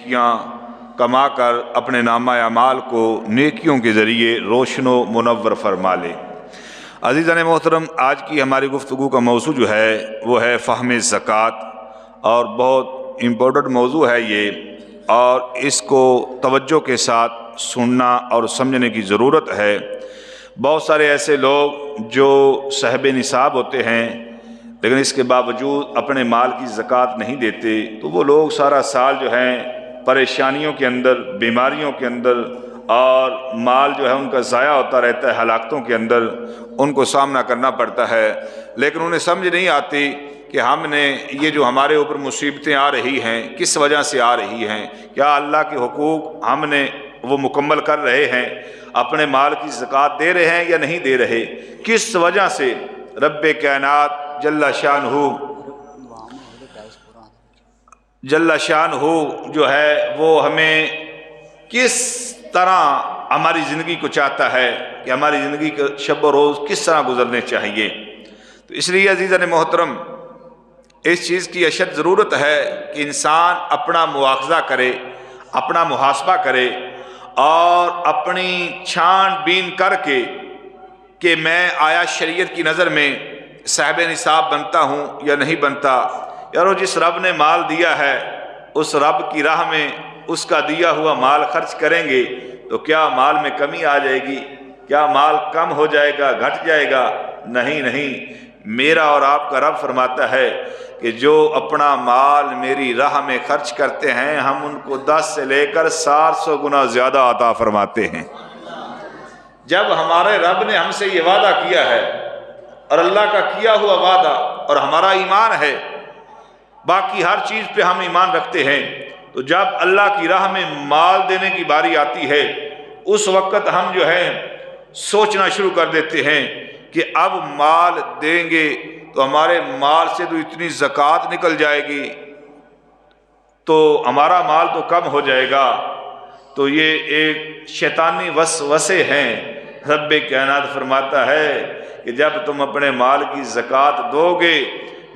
نیکیاں کما کر اپنے نامہ اعمال کو نیکیوں کے ذریعے روشن و منور فرما لے۔ عزیزان محترم، آج کی ہماری گفتگو کا موضوع جو ہے وہ ہے فہم زکوٰۃ، اور بہت امپورٹنٹ موضوع ہے یہ، اور اس کو توجہ کے ساتھ سننا اور سمجھنے کی ضرورت ہے۔ بہت سارے ایسے لوگ جو صاحب نصاب ہوتے ہیں لیکن اس کے باوجود اپنے مال کی زکوٰۃ نہیں دیتے، تو وہ لوگ سارا سال جو ہیں پریشانیوں کے اندر، بیماریوں کے اندر، اور مال جو ہے ان کا ضائع ہوتا رہتا ہے ہلاکتوں کے اندر، ان کو سامنا کرنا پڑتا ہے۔ لیکن انہیں سمجھ نہیں آتی کہ ہم نے یہ جو ہمارے اوپر مصیبتیں آ رہی ہیں کس وجہ سے آ رہی ہیں، کیا اللہ کے حقوق ہم نے وہ مکمل کر رہے ہیں، اپنے مال کی زکوٰۃ دے رہے ہیں یا نہیں دے رہے، کس وجہ سے رب کائنات جل شانہ جو ہے وہ ہمیں کس طرح ہماری زندگی کو چاہتا ہے کہ ہماری زندگی کا شب و روز کس طرح گزرنے چاہیے۔ تو اس لیے عزیزان محترم، اس چیز کی اشد ضرورت ہے کہ انسان اپنا مواخذہ کرے، اپنا محاسبہ کرے، اور اپنی چھان بین کر کے کہ میں آیا شریعت کی نظر میں صاحب نصاب بنتا ہوں یا نہیں بنتا۔ یارو، جس رب نے مال دیا ہے اس رب کی راہ میں اس کا دیا ہوا مال خرچ کریں گے تو کیا مال میں کمی آ جائے گی؟ کیا مال کم ہو جائے گا، گھٹ جائے گا؟ نہیں، میرا اور آپ کا رب فرماتا ہے کہ جو اپنا مال میری راہ میں خرچ کرتے ہیں ہم ان کو 10 سے لے کر 700 گنا زیادہ عطا فرماتے ہیں۔ جب ہمارے رب نے ہم سے یہ وعدہ کیا ہے، اور اللہ کا کیا ہوا وعدہ اور ہمارا ایمان ہے، باقی ہر چیز پہ ہم ایمان رکھتے ہیں، تو جب اللہ کی راہ میں مال دینے کی باری آتی ہے اس وقت ہم جو ہے سوچنا شروع کر دیتے ہیں کہ اب مال دیں گے تو ہمارے مال سے تو اتنی زکوٰۃ نکل جائے گی تو ہمارا مال تو کم ہو جائے گا۔ تو یہ ایک شیطانی وسوسے ہیں۔ رب کائنات فرماتا ہے کہ جب تم اپنے مال کی زکوٰۃ دو گے،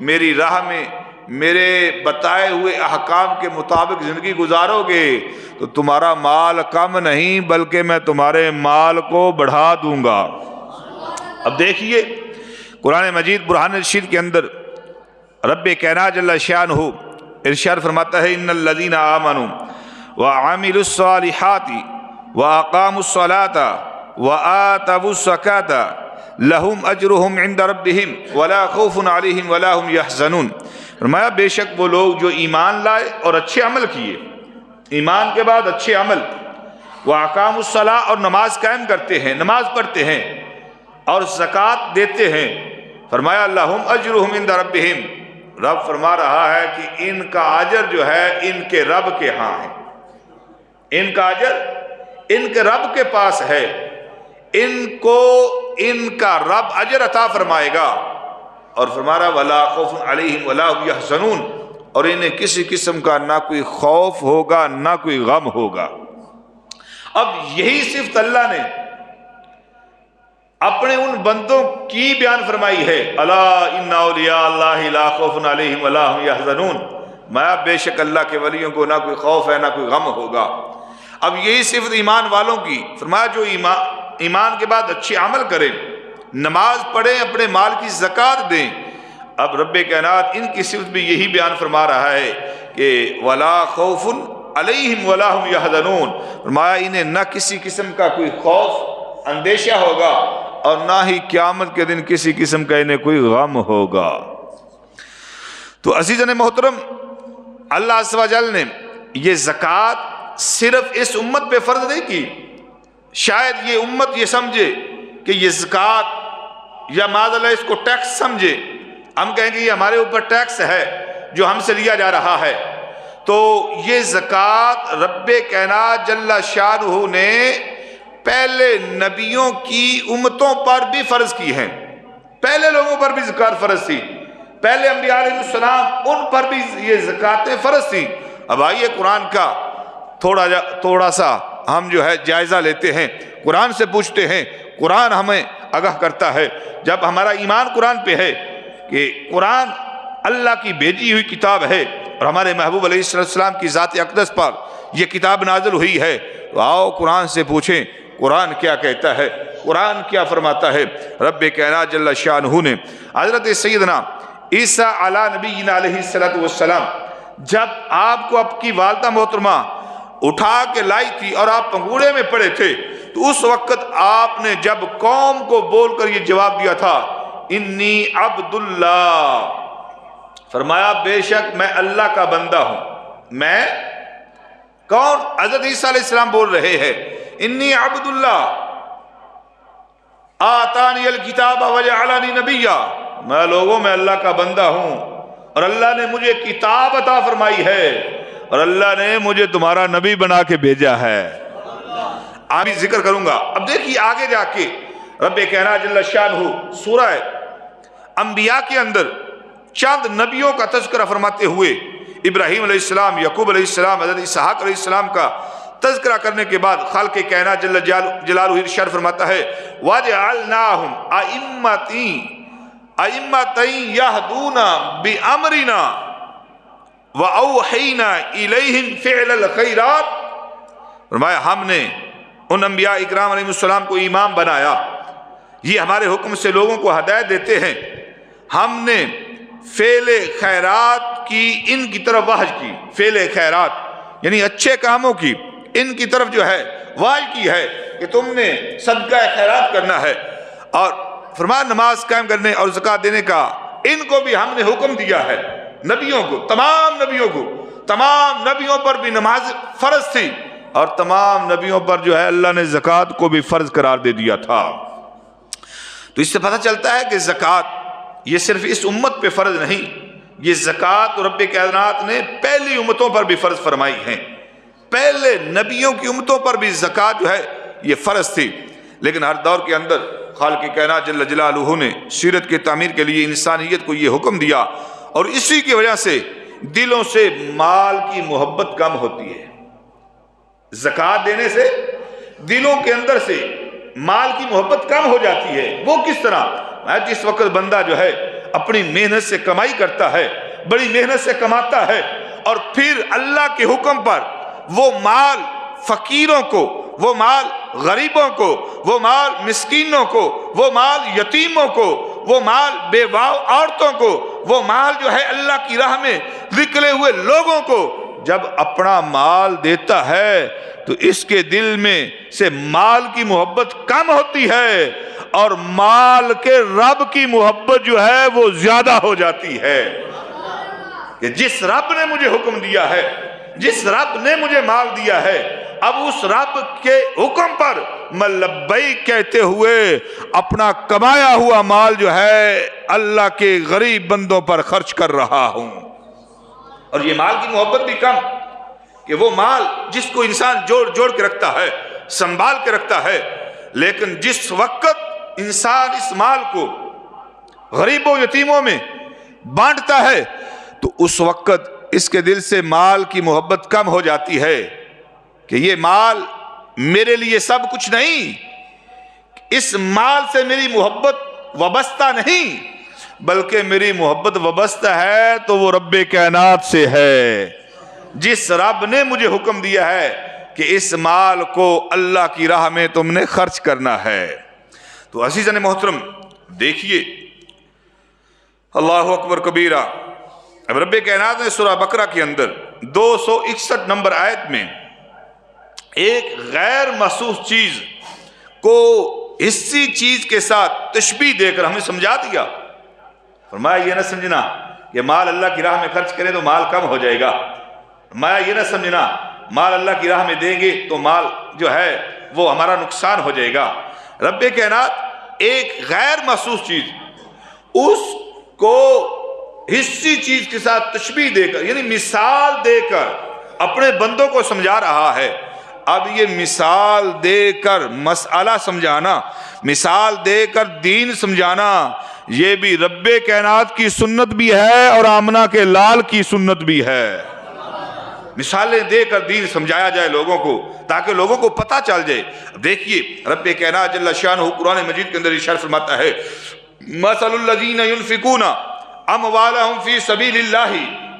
میری راہ میں میرے بتائے ہوئے احکام کے مطابق زندگی گزارو گے، تو تمہارا مال کم نہیں بلکہ میں تمہارے مال کو بڑھا دوں گا۔ اب دیکھیے قرآن مجید برہان رشید کے اندر رب کائنات جل شانہ ارشاد فرماتا ہے، ان الذین آمنوا وعملوا الصالحات واقاموا الصلاة وآتوا الزکاة لہم اجرہم عند ربہم ولا خوف علیہم ولا ہم یحزنون۔ فرمایا بے شک وہ لوگ جو ایمان لائے اور اچھے عمل کیے، ایمان کے بعد اچھے عمل، واقاموا الصلاة اور نماز قائم کرتے ہیں، نماز پڑھتے ہیں اور زکوٰۃ دیتے ہیں، فرمایا لہم اجرہم عند ربہم، رب فرما رہا ہے کہ ان کا اجر جو ہے ان کے رب کے ہاں ہے، ان کا اجر ان کے رب کے پاس ہے، ان کو ان کا رب اجر عطا فرمائے گا۔ اور فرما رہا ولا خوف علیہم ولا هم یحزنون، اور انہیں کسی قسم کا نہ کوئی خوف ہوگا نہ کوئی غم ہوگا۔ اب یہی صفت اللہ نے اپنے ان بندوں کی بیان فرمائی ہے، الا ان اولیاء اللہ لا خوف علیہم ولا هم یحزنون، میں بے شک اللہ کے ولیوں کو نہ کوئی خوف ہے نہ کوئی غم ہوگا۔ اب یہی صفت ایمان والوں کی، فرمایا جو ایمان کے بعد اچھے عمل کریں، نماز پڑھیں، اپنے مال کی زکوٰۃ دیں۔ اب رب کائنات ان کی صفت بھی یہی بیان فرما رہا ہے کہ ولا خوف علیہم ولا هم یحزنون، فرمایا انہیں نہ کسی قسم کا کوئی خوف اندیشہ ہوگا اور نہ ہی قیامت کے دن کسی قسم کا انہیں کوئی غم ہوگا۔ تو عزیزان محترم، اللہ عز و جل نے یہ زکوٰۃ صرف اس امت پہ فرض نہیں کی۔ شاید یہ امت یہ سمجھے کہ یہ زکوٰۃ یا معاذ اللہ اس کو ٹیکس سمجھے، ہم کہیں گے یہ ہمارے اوپر ٹیکس ہے جو ہم سے لیا جا رہا ہے۔ تو یہ زکوٰۃ رب کائنات جل شانہ نے پہلے نبیوں کی امتوں پر بھی فرض کی ہے، پہلے لوگوں پر بھی زکوٰۃ فرض تھی، پہلے انبیاء علیہ السلام ان پر بھی یہ زکوٰۃیں فرض تھیں۔ اب آئیے قرآن کا تھوڑا سا ہم جو ہے جائزہ لیتے ہیں، قرآن سے پوچھتے ہیں، قرآن ہمیں آگاہ کرتا ہے۔ جب ہمارا ایمان قرآن پہ ہے کہ قرآن اللہ کی بھیجی ہوئی کتاب ہے اور ہمارے محبوب علیہ السلام کی ذات اقدس پر یہ کتاب نازل ہوئی ہے، تو آؤ قرآن سے پوچھیں قرآن کیا کہتا ہے، قرآن کیا فرماتا ہے۔ رب کائنات جل شانہ نے حضرت سیدنا عیسیٰ علی نبینا علیہ السلام جب آپ کو آپ کی والدہ محترمہ اٹھا کے لائی تھی اور آپ پنگوڑے میں پڑے تھے، تو اس وقت آپ نے جب قوم کو بول کر یہ جواب دیا تھا انی عبداللہ، فرمایا بے شک میں اللہ کا بندہ ہوں۔ میں کون؟ حضرت عیسیٰ علیہ السلام بول رہے ہیں انی عبداللہ آتانی الکتاب وجعلنی نبیا، میں لوگوں میں اللہ کا بندہ ہوں اور اللہ نے مجھے کتاب عطا فرمائی ہے اور اللہ نے مجھے تمہارا نبی بنا کے بھیجا ہے۔ آگے ذکر کروں گا۔ اب دیکھیے آگے جا کے رب کائنات جل شانہ سورہ انبیاء کے اندر چند نبیوں کا تذکرہ فرماتے ہوئے ابراہیم علیہ السلام، یعقوب علیہ السلام، حضرت اسحاق علیہ السلام کا تذکرہ کرنے کے بعد خالق کائنات جل جلالہ ارشاد فرماتا ہے وَجَعَلْنَاهُمْ أَئِمَّةً يَهْدُونَ بِأَمْرِنَا وَأَوْحَيْنَا إِلَيْهِمْ فِعْلَ الْخَيْرَاتِ، فرمایا ہم نے ان انبیاء اکرام علیہ السلام کو امام بنایا، یہ ہمارے حکم سے لوگوں کو ہدایت دیتے ہیں، ہم نے فعل خیرات کی ان کی طرف وحی کی، فعل خیرات یعنی اچھے کاموں کی ان کی طرف جو ہے وحی کی ہے کہ تم نے صدقہ خیرات کرنا ہے، اور فرمایا نماز قائم کرنے اور زکوٰۃ دینے کا ان کو بھی ہم نے حکم دیا ہے، نبیوں کو، تمام نبیوں کو، تمام نبیوں پر بھی نماز فرض تھی اور تمام نبیوں پر جو ہے اللہ نے زکوٰۃ کو بھی فرض قرار دے دیا تھا۔ تو اس سے پتہ چلتا ہے کہ زکوٰۃ یہ صرف اس امت پہ فرض نہیں، یہ زکوٰۃ رب کائنات نے پہلی امتوں پر بھی فرض فرمائی ہیں، پہلے نبیوں کی امتوں پر بھی زکوٰۃ جو ہے یہ فرض تھی، لیکن ہر دور کے اندر خالق کائنات جل جلالہ نے سیرت کی تعمیر کے لیے انسانیت کو یہ حکم دیا، اور اسی کی وجہ سے دلوں سے مال کی محبت کم ہوتی ہے۔ زکوٰۃ دینے سے دلوں کے اندر سے مال کی محبت کم ہو جاتی ہے۔ وہ کس طرح؟ جس وقت بندہ جو ہے اپنی محنت سے کمائی کرتا ہے، بڑی محنت سے کماتا ہے، اور پھر اللہ کے حکم پر وہ مال فقیروں کو، وہ مال غریبوں کو، وہ مال مسکینوں کو، وہ مال یتیموں کو، وہ مال بیواہ عورتوں کو، وہ مال جو ہے اللہ کی راہ میں نکلے ہوئے لوگوں کو جب اپنا مال دیتا ہے تو اس کے دل میں سے مال کی محبت کم ہوتی ہے اور مال کے رب کی محبت جو ہے وہ زیادہ ہو جاتی ہے، کہ جس رب نے مجھے حکم دیا ہے، جس رب نے مجھے مال دیا ہے، اب اس رب کے حکم پر میں لبیک کہتے ہوئے اپنا کمایا ہوا مال جو ہے اللہ کے غریب بندوں پر خرچ کر رہا ہوں۔ اور یہ مال کی محبت بھی کم، کہ وہ مال جس کو انسان جوڑ کے رکھتا ہے، سنبھال کے رکھتا ہے، لیکن جس وقت انسان اس مال کو غریبوں یتیموں میں بانٹتا ہے تو اس وقت اس کے دل سے مال کی محبت کم ہو جاتی ہے، کہ یہ مال میرے لیے سب کچھ نہیں، اس مال سے میری محبت وابستہ نہیں، بلکہ میری محبت وابستہ ہے تو وہ رب کائنات سے ہے، جس رب نے مجھے حکم دیا ہے کہ اس مال کو اللہ کی راہ میں تم نے خرچ کرنا ہے۔ تو عزیزان محترم دیکھیے اللہ اکبر کبیرہ، اب رب کائنات نے سورہ بقرہ کے اندر 261 نمبر آیت میں ایک غیر محسوس چیز کو حسی چیز کے ساتھ تشبیہ دے کر ہمیں سمجھا دیا۔ فرمایا یہ نہ سمجھنا کہ مال اللہ کی راہ میں خرچ کریں تو مال کم ہو جائے گا، فرمایا یہ نہ سمجھنا مال اللہ کی راہ میں دیں گے تو مال جو ہے وہ ہمارا نقصان ہو جائے گا۔ رب کائنات ایک غیر محسوس چیز اس کو حسی چیز کے ساتھ تشبیہ دے کر یعنی مثال دے کر اپنے بندوں کو سمجھا رہا ہے۔ اب یہ مثال دے کر مسئلہ سمجھانا، مثال دے کر دین سمجھانا، یہ بھی رب کائنات کی سنت بھی ہے اور آمنہ کے لال کی سنت بھی ہے۔ مثالیں دے کر دین سمجھایا جائے لوگوں کو تاکہ لوگوں کو پتہ چل جائے۔ دیکھیے رب کائنات جل شانہ قرآن مجید کے اندر ارشاد فرماتا ہے مثل الذین ينفقون اموالهم فی سبیل اللہ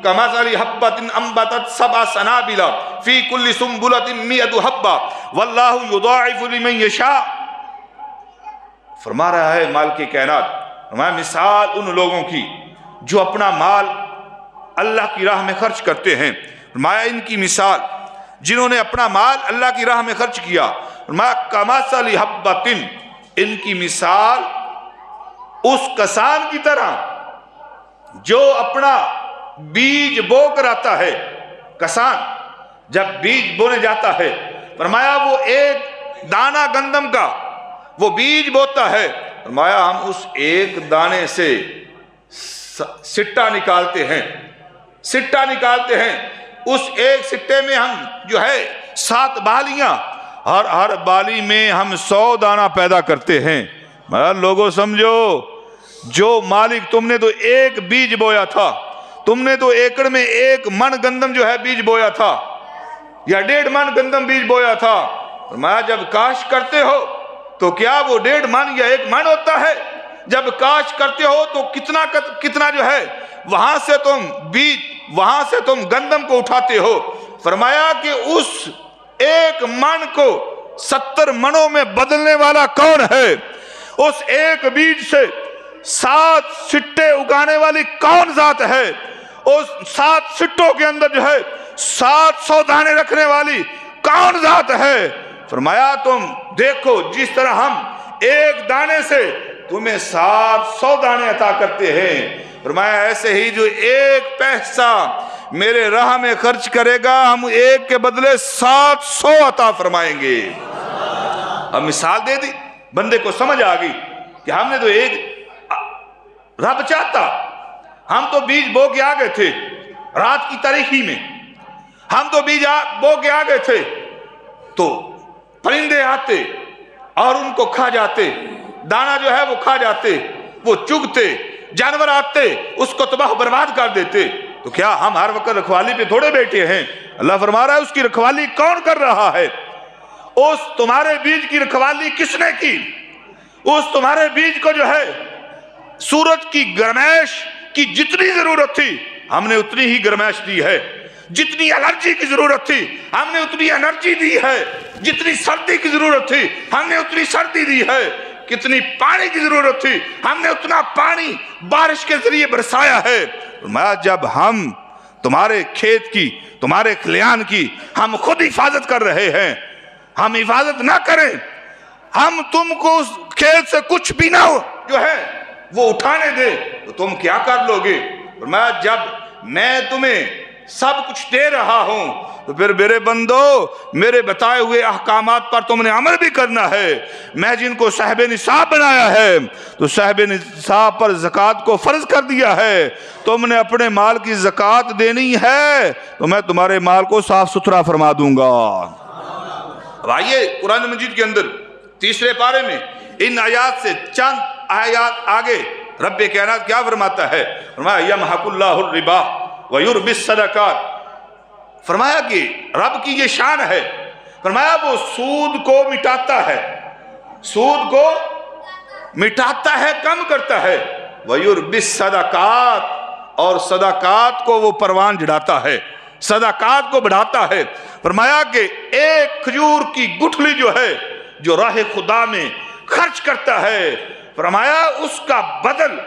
کمثل حبۃ انبتت سبع سنابل فی کل سنبلۃ مئۃ حبۃ واللہ یضاعف لمن یشاء. فرما رہا ہے مالک کائنات، فرمایا مثال ان لوگوں کی جو اپنا مال اللہ کی راہ میں خرچ کرتے ہیں. فرمایا ان کی مثال جنہوں نے اپنا مال اللہ کی راہ میں خرچ کیا. فرمایا کمثل حبۃ، ان کی مثال اس کسان کی طرح جو اپنا بیج بو کر آتا ہے. کسان جب بیج بونے جاتا ہے، فرمایا وہ ایک دانہ گندم کا وہ بیج بوتا ہے. فرمایا ہم اس ایک دانے سے سٹا نکالتے ہیں، سٹا نکالتے ہیں. اس ایک سٹے میں ہم جو ہے 7 بالیاں، اور ہر بالی میں ہم 100 دانہ پیدا کرتے ہیں. لوگوں سمجھو، جو مالک تم نے تو ایک بیج بویا تھا، تم نے تو ایکڑ میں 1 من گندم جو ہے بیج بویا تھا یا 1.5 من گندم بیج بویا تھا. فرمایا جب کاشت کرتے ہو تو کیا وہ 1.5 من یا 1 من ہوتا ہے؟ جب کاشت کرتے ہو تو کتنا جو ہے وہاں سے تم گندم کو اٹھاتے ہو. فرمایا کہ اس 1 من کو 70 منوں میں بدلنے والا کون ہے؟ اس ایک بیج سے 7 سٹے اگانے والی کون ذات ہے؟ اس 7 سٹوں کے اندر جو ہے 700 دانے رکھنے والی کون ذات ہے؟ فرمایا تم دیکھو، جس طرح ہم ایک دانے سے تمہیں 700 دانے عطا کرتے ہیں، فرمایا ایسے ہی جو ایک پیسہ میرے راہ میں خرچ کرے گا ہم ایک کے بدلے 700 عطا فرمائیں گے. اب مثال دے دی، بندے کو سمجھ آ گئی کہ ہم نے تو ایک رب چاہتا، ہم تو بیج بو کے آ گئے تھے رات کی تاریکی میں، ہم تو بیج بو کے آ گئے تھے تو پرندے آتے اور ان کو کھا جاتے، دانا جو ہے وہ کھا جاتے، وہ چگتے، جانور آتے اس کو تباہ برباد کر دیتے. تو کیا ہم ہر وقت رکھوالی پہ تھوڑے بیٹھے ہیں؟ اللہ فرما رہا ہے اس کی رکھوالی کون کر رہا ہے؟ اس تمہارے بیج کی رکھوالی کس نے کی؟ اس تمہارے بیج کو جو ہے سورج کی گرمائش کی جتنی ضرورت تھی ہم نے اتنی ہی گرمائش دی ہے، جتنی الرجی کی ضرورت تھی ہم نے اتنی انرجی دی ہے، جتنی سردی کی ضرورت تھی ہم نے اتنی سردی دی ہے، کتنی پانی کی ضرورت تھی ہم نے اتنا پانی بارش کے ذریعے برسایا ہے. جب ہم تمہارے کھیت کی، تمہارے کھلیان کی ہم خود حفاظت کر رہے ہیں، ہم حفاظت نہ کریں، ہم تم کو اس کھیت سے کچھ بھی نہ جو ہے وہ اٹھانے دے تو تم کیا کر لو گے؟ جب میں تمہیں سب کچھ دے رہا ہوں تو پھر میرے بندو میرے بتائے ہوئے احکامات پر تم نے عمل بھی کرنا ہے. میں جن کو صاحب نصاب بنایا ہے تو صاحب نصاب پر زکوٰۃ کو فرض کر دیا ہے. تم نے اپنے مال کی زکوٰۃ دینی ہے تو میں تمہارے مال کو صاف ستھرا فرما دوں گا. اب آئیے قرآن مجید کے اندر 3 پارے میں ان آیات سے چند آیات آگے رب کائنات کیا فرماتا ہے؟ فرمایا یمحق اللہ الربا ویربی الصدقات. فرمایا کہ رب کی یہ شان ہے، فرمایا وہ سود کو مٹاتا ہے، سود کو مٹاتا ہے، کم کرتا ہے. ویربی الصدقات، اور صدقات کو وہ پروان چڑھاتا ہے، صدقات کو بڑھاتا ہے. فرمایا کہ ایک کھجور کی گٹھلی جو ہے جو راہ خدا میں خرچ کرتا ہے، فرمایا اس کا بدل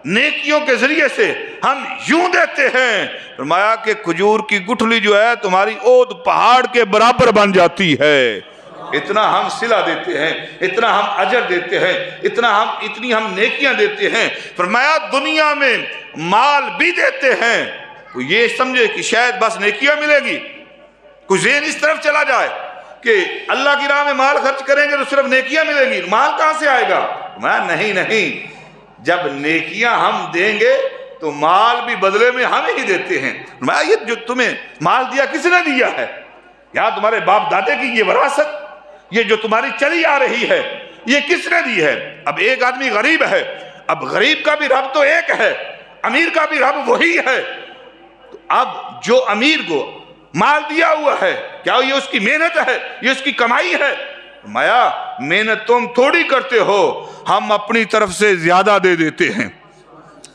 نیکیوں کے ذریعے سے ہم یوں دیتے ہیں. فرمایا کہ کھجور کی گٹھلی جو ہے تمہاری عود پہاڑ کے برابر بن جاتی ہے. اتنا ہم صلہ دیتے ہیں، اتنا ہم اجر دیتے ہیں، اتنی ہم نیکیاں دیتے ہیں. فرمایا دنیا میں مال بھی دیتے ہیں. کوئی یہ سمجھے کہ شاید بس نیکیاں ملے گی، کوئی ذہن اس طرف چلا جائے کہ اللہ کی راہ میں مال خرچ کریں گے تو صرف نیکیاں ملیں گی، مال کہاں سے آئے گا؟ نہیں، جب نیکیاں ہم دیں گے تو مال بھی بدلے میں ہم ہی دیتے ہیں. یہ جو تمہیں مال دیا کس نے دیا ہے؟ یا تمہارے باپ دادے کی یہ وراثت، یہ جو تمہاری چلی آ رہی ہے، یہ کس نے دی ہے؟ اب ایک آدمی غریب ہے، اب غریب کا بھی رب تو ایک ہے، امیر کا بھی رب وہی ہے. تو اب جو امیر کو مال دیا ہوا ہے کیا یہ اس کی محنت ہے؟ یہ اس کی کمائی ہے؟ محنت تم تھوڑی کرتے ہو، ہم اپنی طرف سے زیادہ دے دیتے ہیں.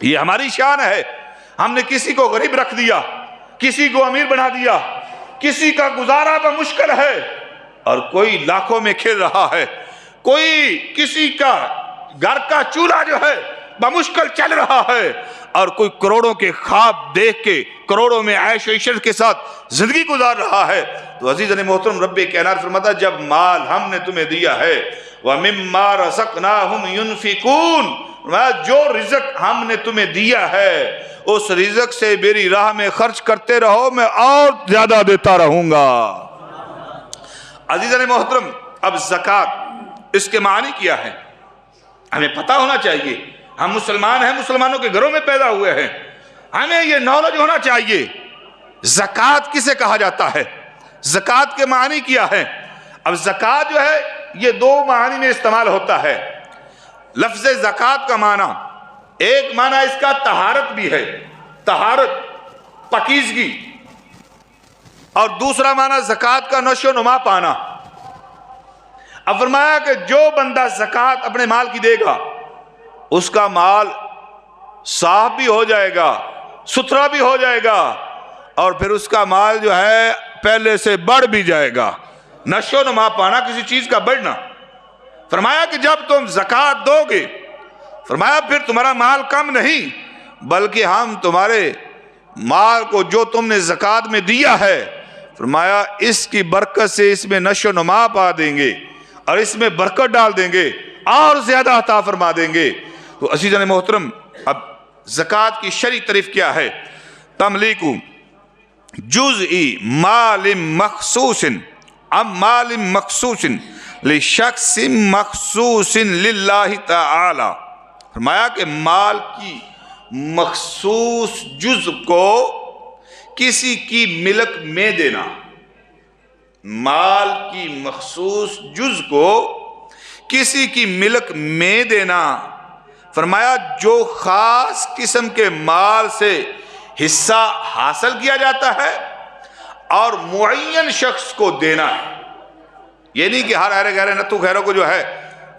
یہ ہماری شان ہے. ہم نے کسی کو غریب رکھ دیا، کسی کو امیر بنا دیا، کسی کا گزارا تو مشکل ہے اور کوئی لاکھوں میں کھیل رہا ہے، کوئی کسی کا گھر کا چولہا جو ہے بمشکل چل رہا ہے، اور کوئی کروڑوں کے خواب دیکھ کے کروڑوں میں عیش و عشرت کے ساتھ زندگی گزار رہا ہے۔ تو عزیزاً محترم، رب کائنات فرماتا ہے جب مال ہم نے تمہیں دیا ہے وَمِمَّا رَزَقْنَاهُمْ يُنْفِقُونَ، جو رزق ہم نے تمہیں دیا ہے اس رزق سے میری راہ میں خرچ کرتے رہو، میں اور زیادہ دیتا رہوں گا۔ عزیزاً محترم، اب زکوٰۃ اس کے معنی کیا ہے ہمیں پتہ ہونا چاہیے۔ ہم مسلمان ہیں، مسلمانوں کے گھروں میں پیدا ہوئے ہیں، ہمیں یہ نالج ہونا چاہیے زکوٰۃ کسے کہا جاتا ہے، زکوٰۃ کے معنی کیا ہے۔ اب زکوٰۃ جو ہے یہ دو معنی میں استعمال ہوتا ہے۔ لفظ زکوٰۃ کا معنی، ایک معنی اس کا طہارت بھی ہے، طہارت، پاکیزگی، اور دوسرا معنی زکوٰۃ کا نشو و نما پانا۔ اب فرمایا کہ جو بندہ زکوٰۃ اپنے مال کی دے گا اس کا مال صاف بھی ہو جائے گا، ستھرا بھی ہو جائے گا، اور پھر اس کا مال جو ہے پہلے سے بڑھ بھی جائے گا۔ نشو و نما پانا، کسی چیز کا بڑھنا۔ فرمایا کہ جب تم زکوٰۃ دو گے، فرمایا پھر تمہارا مال کم نہیں بلکہ ہم تمہارے مال کو جو تم نے زکوٰۃ میں دیا ہے، فرمایا اس کی برکت سے اس میں نشو و نما پا دیں گے اور اس میں برکت ڈال دیں گے اور زیادہ عطا فرما دیں گے۔ تو عزیزاً محترم، اب زکوٰۃ کی شرعی تعریف کیا ہے؟ تملیک جزئی مال مخصوص ام مال مخصوص لشخص مخصوص للہ تعالی۔ فرمایا کہ مال کی مخصوص جز کو کسی کی ملک میں دینا، مال کی مخصوص جز کو کسی کی ملک میں دینا۔ فرمایا جو خاص قسم کے مال سے حصہ حاصل کیا جاتا ہے اور معین شخص کو دینا ہے۔ یہ نہیں کہ ہر ارے گہرے نتو خیروں کو جو ہے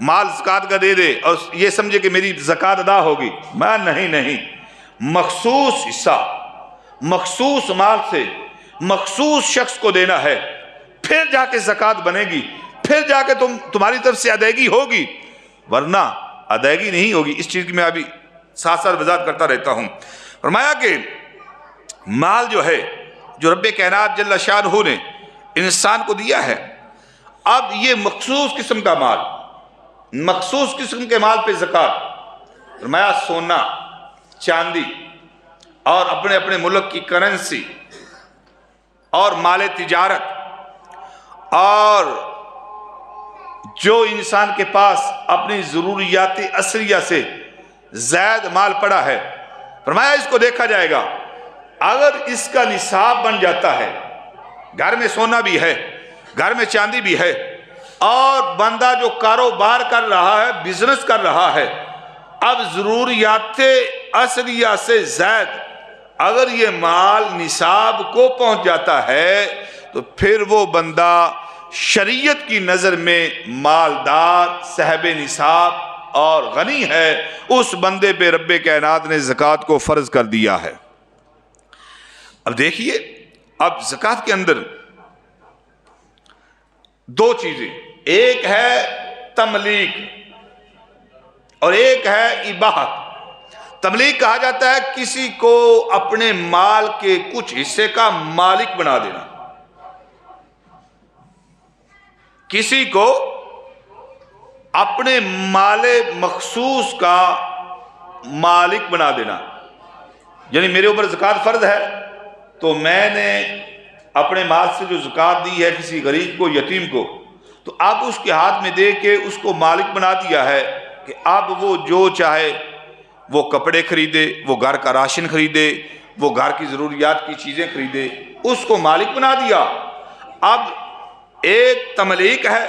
مال زکوٰۃ کا دے دے اور یہ سمجھے کہ میری زکوٰۃ ادا ہوگی۔ میں نہیں، مخصوص حصہ مخصوص مال سے مخصوص شخص کو دینا ہے، پھر جا کے زکوٰۃ بنے گی، پھر جا کے تمہاری طرف سے ادائیگی ہوگی، ورنہ ادائیگی نہیں ہوگی۔ اس چیز کی میں ابھی ساتھ ساتھ وضاحت کرتا رہتا ہوں۔ فرمایا کہ مال جو ہے جو رب کائنات جل شانہ نے انسان کو دیا ہے، اب یہ مخصوص قسم کا مال، مخصوص قسم کے مال پہ زکوٰۃ۔ فرمایا سونا، چاندی اور اپنے اپنے ملک کی کرنسی اور مال تجارت، اور جو انسان کے پاس اپنی ضروریات اصلیہ سے زائد مال پڑا ہے، فرمایا اس کو دیکھا جائے گا۔ اگر اس کا نصاب بن جاتا ہے، گھر میں سونا بھی ہے، گھر میں چاندی بھی ہے، اور بندہ جو کاروبار کر رہا ہے، بزنس کر رہا ہے، اب ضروریات اصلیہ سے زائد اگر یہ مال نصاب کو پہنچ جاتا ہے تو پھر وہ بندہ شریعت کی نظر میں مالدار، صاحب نصاب اور غنی ہے۔ اس بندے پہ رب کائنات نے زکوٰۃ کو فرض کر دیا ہے۔ اب دیکھیے، اب زکوٰۃ کے اندر دو چیزیں، ایک ہے تملیک اور ایک ہے اباحت۔ تملیک کہا جاتا ہے کسی کو اپنے مال کے کچھ حصے کا مالک بنا دینا، کسی کو اپنے مال مخصوص کا مالک بنا دینا۔ یعنی میرے اوپر زکوٰۃ فرض ہے تو میں نے اپنے مال سے جو زکوٰۃ دی ہے کسی غریب کو، یتیم کو، تو اب اس کے ہاتھ میں دے کے اس کو مالک بنا دیا ہے کہ اب وہ جو چاہے وہ کپڑے خریدے، وہ گھر کا راشن خریدے، وہ گھر کی ضروریات کی چیزیں خریدے، اس کو مالک بنا دیا۔ اب ایک تملیک ہے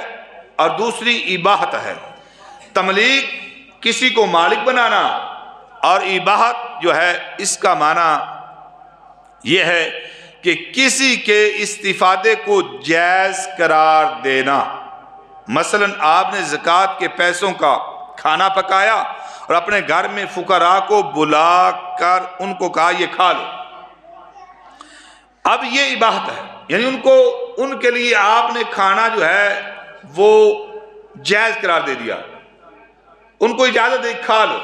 اور دوسری اباحت ہے۔ تملیک کسی کو مالک بنانا، اور اباحت جو ہے اس کا معنی یہ ہے کہ کسی کے استفادے کو جائز قرار دینا۔ مثلا آپ نے زکوٰۃ کے پیسوں کا کھانا پکایا اور اپنے گھر میں فقراء کو بلا کر ان کو کہا یہ کھا لو، اب یہ اباحت ہے، یعنی ان کے لیے آپ نے کھانا جو ہے وہ جائز قرار دے دیا، ان کو اجازت دی کھا لو۔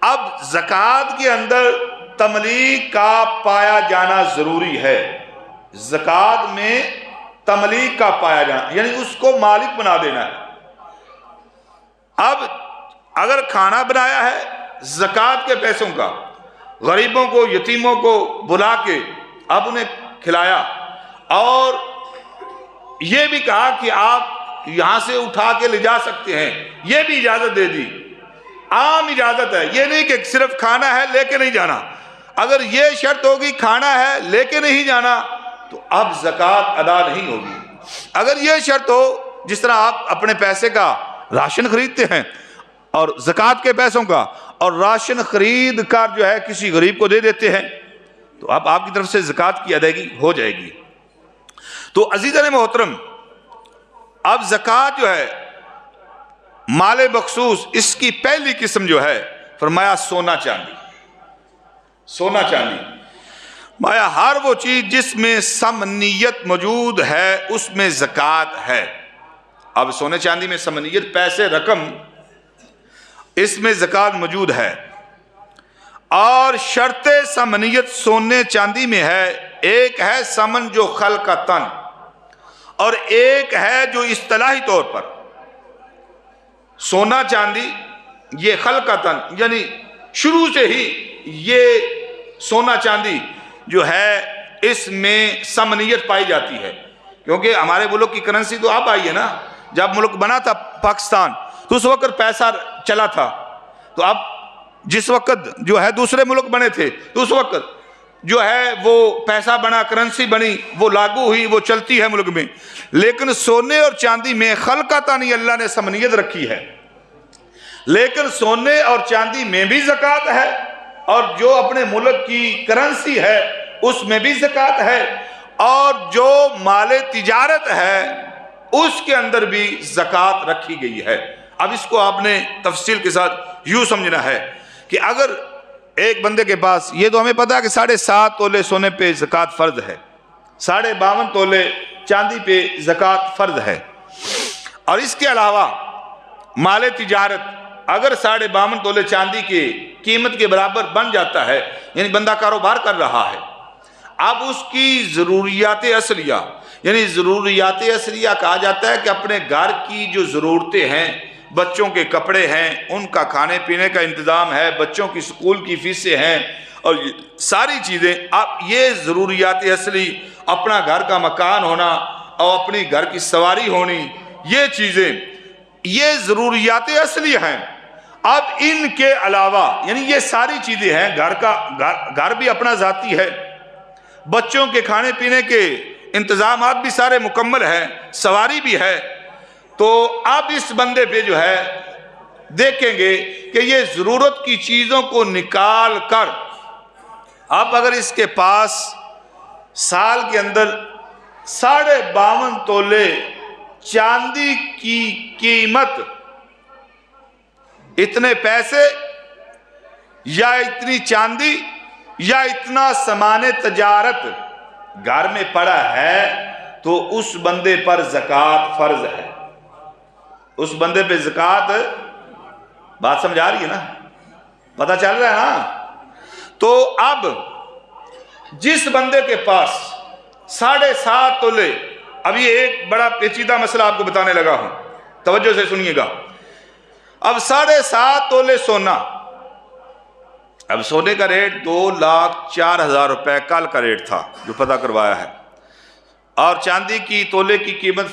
اب زکوٰۃ کے اندر تملیک کا پایا جانا ضروری ہے، زکوٰۃ میں تملیک کا پایا جانا یعنی اس کو مالک بنا دینا ہے۔ اب اگر کھانا بنایا ہے زکوٰۃ کے پیسوں کا، غریبوں کو یتیموں کو بلا کے اب انہیں کھلایا، اور یہ بھی کہا کہ آپ یہاں سے اٹھا کے لے جا سکتے ہیں، یہ بھی اجازت دے دی، عام اجازت ہے، یہ نہیں کہ صرف کھانا ہے لے کے نہیں جانا۔ اگر یہ شرط ہوگی کھانا ہے لے کے نہیں جانا تو اب زکوٰۃ ادا نہیں ہوگی۔ اگر یہ شرط ہو، جس طرح آپ اپنے پیسے کا راشن خریدتے ہیں اور زکوٰۃ کے پیسوں کا، اور راشن خرید کر جو ہے کسی غریب کو دے دیتے ہیں، تو اب آپ کی طرف سے زکوٰۃ کی ادائیگی ہو جائے گی۔ تو عزیزان محترم، اب زکوٰۃ جو ہے مال مخصوص، اس کی پہلی قسم جو ہے فرمایا سونا چاندی۔ سونا چاندی مایا ہر وہ چیز جس میں ثمنیت موجود ہے اس میں زکوٰۃ ہے۔ اب سونے چاندی میں ثمنیت، پیسے، رقم، اس میں زکوٰۃ موجود ہے، اور شرط ثمنیت سونے چاندی میں ہے۔ ایک ہے ثمن جو خلقتاً، اور ایک ہے جو اصطلاحی طور پر۔ سونا چاندی یہ خلقتاً یعنی شروع سے ہی یہ سونا چاندی جو ہے اس میں ثمنیت پائی جاتی ہے، کیونکہ ہمارے ملک کی کرنسی تو اب آئی ہے نا۔ جب ملک بنا تھا پاکستان تو اس وقت پیسہ چلا تھا، تو اب جس وقت جو ہے دوسرے ملک بنے تھے تو اس وقت جو ہے وہ پیسہ بنا، کرنسی بنی، وہ لاگو ہوئی، وہ چلتی ہے ملک میں۔ لیکن سونے اور چاندی میں خلقتاً اللہ نے ثمنیت رکھی ہے، لیکن سونے اور چاندی میں بھی زکوٰۃ ہے، اور جو اپنے ملک کی کرنسی ہے اس میں بھی زکوٰۃ ہے، اور جو مال تجارت ہے اس کے اندر بھی زکوٰۃ رکھی گئی ہے۔ اب اس کو آپ نے تفصیل کے ساتھ یوں سمجھنا ہے کہ اگر ایک بندے کے پاس، یہ تو ہمیں پتا ہے کہ 7.5 تولے سونے پہ زکوٰۃ فرض ہے، 52.5 تولے چاندی پہ زکوٰۃ فرض ہے، اور اس کے علاوہ مال تجارت اگر 52.5 تولے چاندی کی قیمت کے برابر بن جاتا ہے، یعنی بندہ کاروبار کر رہا ہے، اب اس کی ضروریات اصلیہ، یعنی ضروریات اصلیہ کہا جاتا ہے کہ اپنے گھر کی جو ضرورتیں ہیں، بچوں کے کپڑے ہیں، ان کا کھانے پینے کا انتظام ہے، بچوں کی سکول کی فیسیں ہیں، اور ساری چیزیں، اب یہ ضروریات اصلی، اپنا گھر کا مکان ہونا اور اپنی گھر کی سواری ہونی، یہ چیزیں یہ ضروریات اصلی ہیں۔ اب ان کے علاوہ یعنی یہ ساری چیزیں ہیں، گھر بھی اپنا ذاتی ہے، بچوں کے کھانے پینے کے انتظامات بھی سارے مکمل ہیں، سواری بھی ہے، تو اب اس بندے پہ جو ہے دیکھیں گے کہ یہ ضرورت کی چیزوں کو نکال کر، اب اگر اس کے پاس سال کے اندر 52.5 تولے چاندی کی قیمت، اتنے پیسے یا اتنی چاندی یا اتنا سامان تجارت گھر میں پڑا ہے، تو اس بندے پر زکوٰۃ فرض ہے۔ اس بندے پہ زکوٰۃ، بات سمجھ آ رہی ہے نا، پتہ چل رہا ہے نا؟ تو اب جس بندے کے پاس 7.5 تولے، اب یہ ایک بڑا پیچیدہ مسئلہ آپ کو بتانے لگا ہوں، توجہ سے سنیے گا۔ اب 7.5 تولے سونا، اب سونے کا ریٹ 2,04,000 روپے کل کا ریٹ تھا جو پتہ کروایا ہے، اور چاندی کی تولے کی قیمت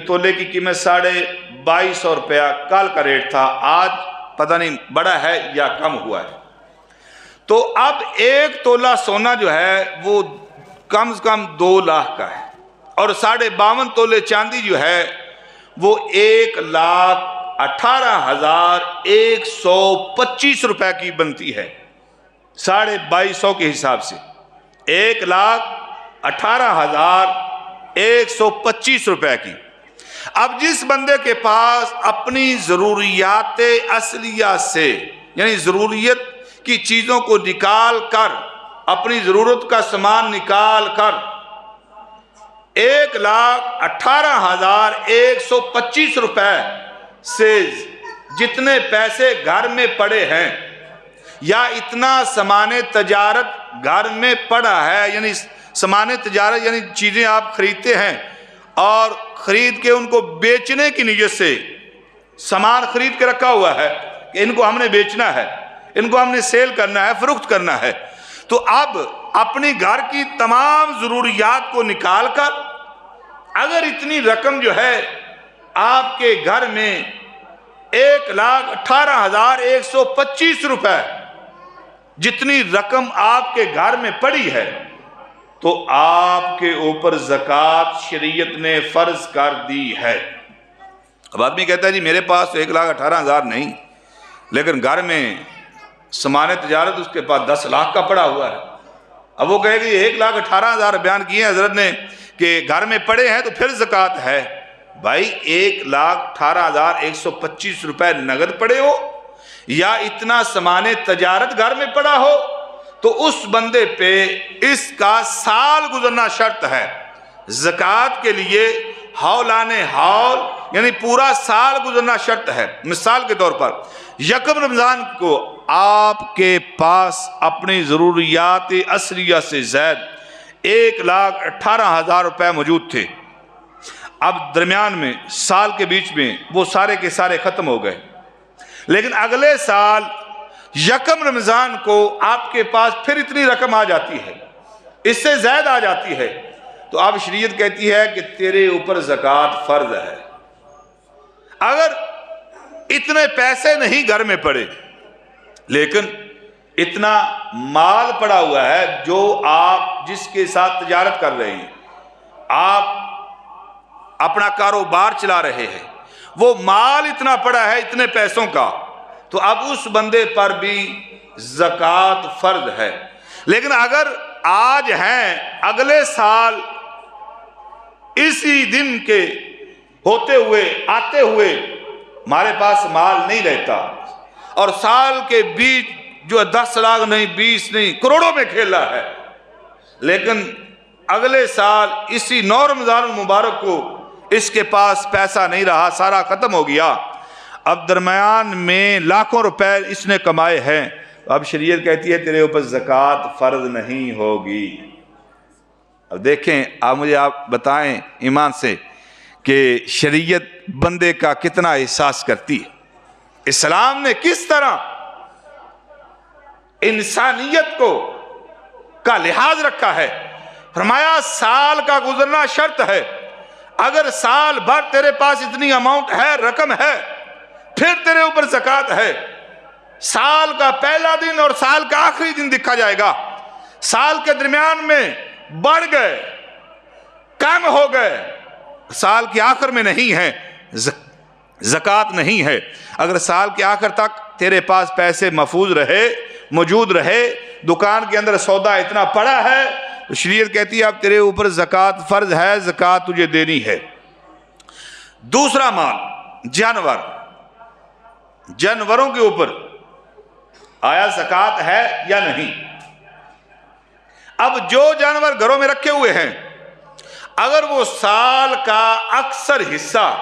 تولے کی قیمت 2,250 روپیہ کل کا ریٹ تھا، آج پتہ نہیں بڑا ہے یا کم ہوا ہے۔ تو اب ایک تولہ سونا جو ہے وہ کم سے کم 2 لاکھ کا ہے، اور 52.5 تولے چاندی جو ہے وہ 1,18,125 روپے کی بنتی ہے، 2,250 کے حساب سے 1,18,125 روپے کی۔ اب جس بندے کے پاس اپنی ضروریات اصلیہ سے، یعنی ضروریت کی چیزوں کو نکال کر اپنی ضرورت کا سامان نکال کر 1,18,125 روپے سے جتنے پیسے گھر میں پڑے ہیں یا اتنا سامان تجارت گھر میں پڑا ہے، یعنی سامان تجارت یعنی چیزیں آپ خریدتے ہیں اور خرید کے ان کو بیچنے کی نیت سے سامان خرید کے رکھا ہوا ہے کہ ان کو ہم نے بیچنا ہے، ان کو ہم نے سیل کرنا ہے، فروخت کرنا ہے، تو اب اپنی گھر کی تمام ضروریات کو نکال کر اگر اتنی رقم جو ہے آپ کے گھر میں 1,18,125 روپے جتنی رقم آپ کے گھر میں پڑی ہے تو آپ کے اوپر زکوٰۃ شریعت نے فرض کر دی ہے۔ اب آدمی کہتا ہے جی میرے پاس تو 1,18,000 نہیں، لیکن گھر میں سامان تجارت اس کے پاس 10 لاکھ کا پڑا ہوا ہے۔ اب وہ کہے گی 1,18,000 بیان کیے ہیں حضرت نے کہ گھر میں پڑے ہیں تو پھر زکوٰۃ ہے۔ بھائی 1,18,125 روپے نگد پڑے ہو یا اتنا سامان تجارت گھر میں پڑا ہو تو اس بندے پہ اس کا سال گزرنا شرط ہے۔ زکوٰۃ کے لیے حولان حول یعنی پورا سال گزرنا شرط ہے۔ مثال کے طور پر یکم رمضان کو آپ کے پاس اپنی ضروریات اصلیہ سے زائد 1,18,000 روپے موجود تھے، اب درمیان میں سال کے بیچ میں وہ سارے کے سارے ختم ہو گئے، لیکن اگلے سال یکم رمضان کو آپ کے پاس پھر اتنی رقم آ جاتی ہے، اس سے زائد آ جاتی ہے، تو اب شریعت کہتی ہے کہ تیرے اوپر زکوٰۃ فرض ہے۔ اگر اتنے پیسے نہیں گھر میں پڑے لیکن اتنا مال پڑا ہوا ہے جو آپ جس کے ساتھ تجارت کر رہے ہیں، آپ اپنا کاروبار چلا رہے ہیں، وہ مال اتنا پڑا ہے اتنے پیسوں کا، تو اب اس بندے پر بھی زکوٰۃ فرض ہے۔ لیکن اگر آج ہیں اگلے سال اسی دن کے ہوتے ہوئے آتے ہوئے ہمارے پاس مال نہیں رہتا اور سال کے بیچ جو 10 لاکھ نہیں 20 نہیں کروڑوں میں کھیل رہا ہے، لیکن اگلے سال اسی 9 رمضان المبارک کو اس کے پاس پیسہ نہیں رہا، سارا ختم ہو گیا، اب درمیان میں لاکھوں روپے اس نے کمائے ہیں، اب شریعت کہتی ہے تیرے اوپر زکوٰۃ فرض نہیں ہوگی۔ اب دیکھیں آپ مجھے بتائیں ایمان سے کہ شریعت بندے کا کتنا احساس کرتی ہے، اسلام نے کس طرح انسانیت کا لحاظ رکھا ہے۔ فرمایا سال کا گزرنا شرط ہے، اگر سال بھر تیرے پاس اتنی اماؤنٹ ہے، رقم ہے، پھر تیرے اوپر زکوٰۃ ہے۔ سال کا پہلا دن اور سال کا آخری دن دکھا جائے گا، سال کے درمیان میں بڑھ گئے کم ہو گئے، سال کے آخر میں نہیں ہے، زکوٰۃ نہیں ہے۔ اگر سال کے آخر تک تیرے پاس پیسے محفوظ رہے، موجود رہے، دکان کے اندر سودا اتنا پڑا ہے تو شریعت کہتی ہے اب تیرے اوپر زکوٰۃ فرض ہے، زکوٰۃ تجھے دینی ہے۔ دوسرا مال جانوروں کے اوپر آیا زکوٰۃ ہے یا نہیں؟ اب جو جانور گھروں میں رکھے ہوئے ہیں اگر وہ سال کا اکثر حصہ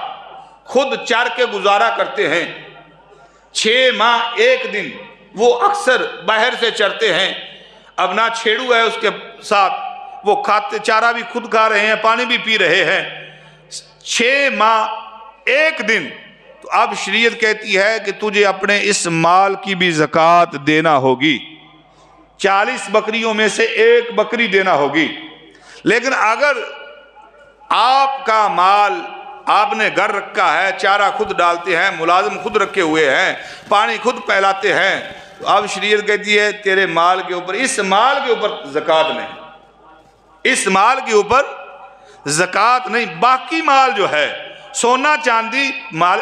خود چر کے گزارا کرتے ہیں، 6 ماہ 1 دن وہ اکثر باہر سے چرتے ہیں، اب نہ چھیڑو ہے اس کے ساتھ، وہ کھاتے چارہ بھی خود کھا رہے ہیں، پانی بھی پی رہے ہیں، 6 ماہ 1 دن، تو اب شریعت کہتی ہے کہ تجھے اپنے اس مال کی بھی زکوٰۃ دینا ہوگی، 40 بکریوں میں سے 1 بکری دینا ہوگی۔ لیکن اگر آپ کا مال آپ نے گھر رکھا ہے، چارہ خود ڈالتے ہیں، ملازم خود رکھے ہوئے ہیں، پانی خود پہلاتے ہیں، تو اب شریعت کہتی ہے تیرے مال کے اوپر، اس مال کے اوپر زکوٰۃ نہیں، اس مال کے اوپر زکوٰۃ نہیں۔ باقی مال جو ہے سونا چاندی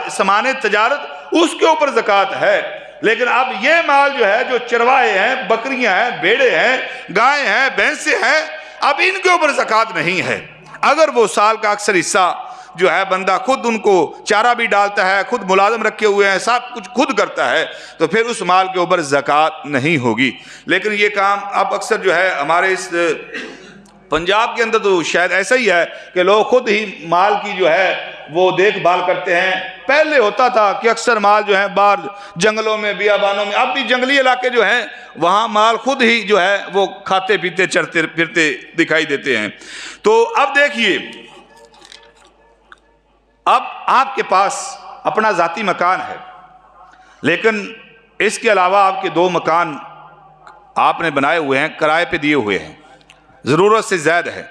سامان تجارت اس کے اوپر زکوٰۃ ہے، لیکن اب یہ مال جو ہے جو چرواہے ہیں، بکریاں ہیں، بھیڑے ہیں، گائے ہیں، بھینسیں ہیں، اب ان کے اوپر زکوٰۃ نہیں ہے۔ اگر وہ سال کا اکثر حصہ جو ہے بندہ خود ان کو چارہ بھی ڈالتا ہے، خود ملازم رکھے ہوئے ہیں، سب کچھ خود کرتا ہے، تو پھر اس مال کے اوپر زکوٰۃ نہیں ہوگی۔ لیکن یہ کام اب اکثر جو ہے ہمارے اس پنجاب کے اندر تو شاید ایسا ہی ہے کہ لوگ خود ہی مال کی جو ہے وہ دیکھ بھال کرتے ہیں۔ پہلے ہوتا تھا کہ اکثر مال جو ہے باہر جنگلوں میں، بیابانوں میں، اب بھی جنگلی علاقے جو ہیں وہاں مال خود ہی جو ہے وہ کھاتے پیتے چرتے پھرتے دکھائی دیتے ہیں۔ تو اب دیکھیے، اب آپ کے پاس اپنا ذاتی مکان ہے، لیکن اس کے علاوہ آپ کے 2 مکان آپ نے بنائے ہوئے ہیں، کرائے پہ دیے ہوئے ہیں، ضرورت سے زیادہ ہے،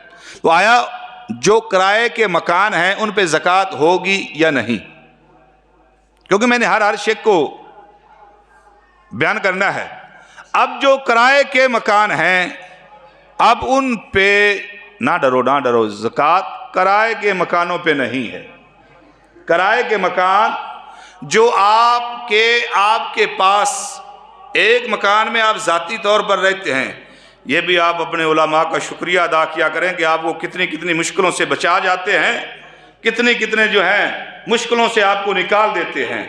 تو آیا جو کرائے کے مکان ہیں ان پہ زکوٰۃ ہوگی یا نہیں؟ کیونکہ میں نے ہر شے کو بیان کرنا ہے۔ اب جو کرائے کے مکان ہیں، اب ان پہ نہ ڈرو، زکوٰۃ کرائے کے مکانوں پہ نہیں ہے۔ کرائے کے مکان جو آپ کے پاس ایک مکان میں آپ ذاتی طور پر رہتے ہیں، یہ بھی آپ اپنے علماء کا شکریہ ادا کیا کریں کہ آپ کو کتنی مشکلوں سے بچا جاتے ہیں، کتنے جو ہیں مشکلوں سے آپ کو نکال دیتے ہیں۔